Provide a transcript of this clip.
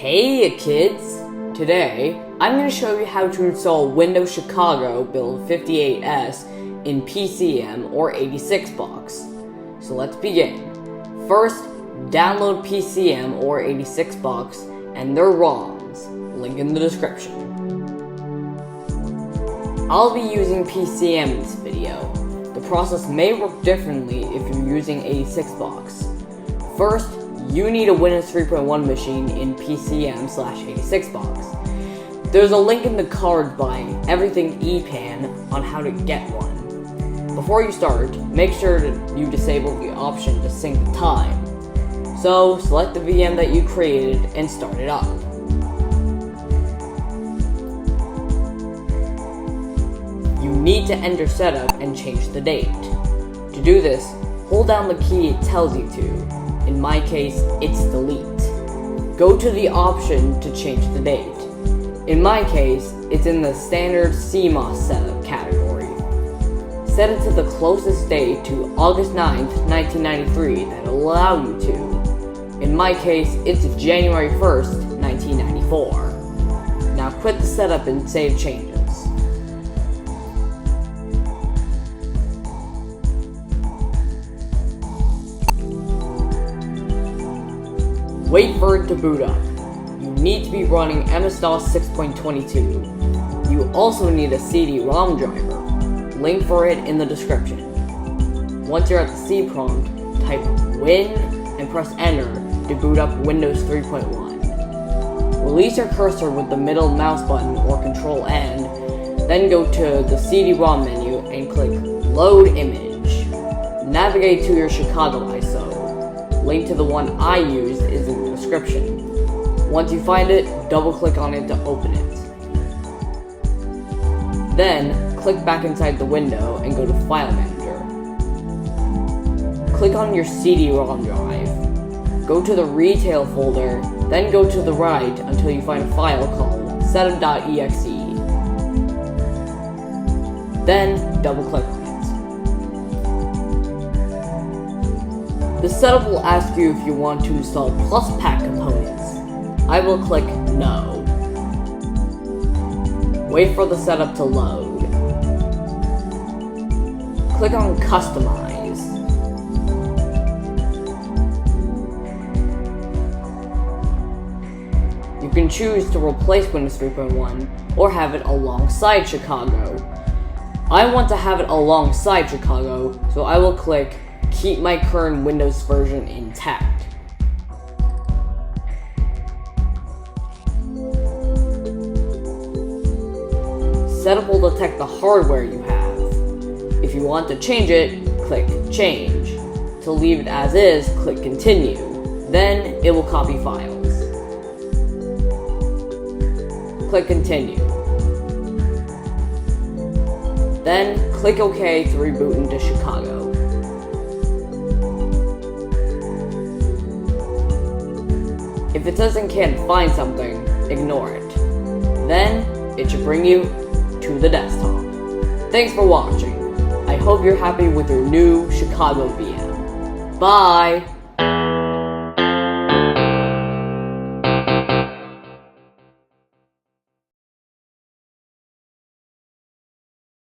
Hey kids! Today, I'm going to show you how to install Windows Chicago build 58S in PCem or 86box. So let's begin. First, download PCem or 86box and their ROMs, link in the description. I'll be using PCem in this video. The process may work differently if you're using 86box. First, you need a Windows 3.1 machine in PCem/86box. There's a link in the card by Everything EPAN on how to get one. Before you start, make sure that you disable the option to sync the time. So, select the VM that you created and start it up. You need to enter setup and change the date. To do this, hold down the key it tells you to. In my case, it's delete. Go to the option to change the date. In my case, it's in the standard CMOS setup category. Set it to the closest date to August 9th, 1993 that'll allow you to. In my case, it's January 1st, 1994. Now quit the setup and save changes. Wait for it to boot up. You need to be running MS-DOS 6.22. You also need a CD-ROM driver. Link for it in the description. Once you're at the C prompt, type Win and press Enter to boot up Windows 3.1. Release your cursor with the middle mouse button or Control-N, then go to the CD-ROM menu and click Load Image. Navigate to your Chicago ISO. Link to the one I used is in the description. Once you find it, double-click on it to open it. Then, click back inside the window and go to File Manager. Click on your CD-ROM drive. Go to the Retail folder, then go to the right until you find a file called setup.exe. Then, double-click on it. The setup will ask you if you want to install Plus Pack components. I will click No. Wait for the setup to load. Click on Customize. You can choose to replace Windows 3.1 or have it alongside Chicago. I want to have it alongside Chicago, so I will click Keep my current Windows version intact. Setup will detect the hardware you have. If you want to change it, click Change. To leave it as is, click Continue. Then it will copy files. Click Continue. Then click OK to reboot into Chicago. If it says it can't find something, ignore it. Then, it should bring you to the desktop. Thanks for watching. I hope you're happy with your new Chicago VM. Bye!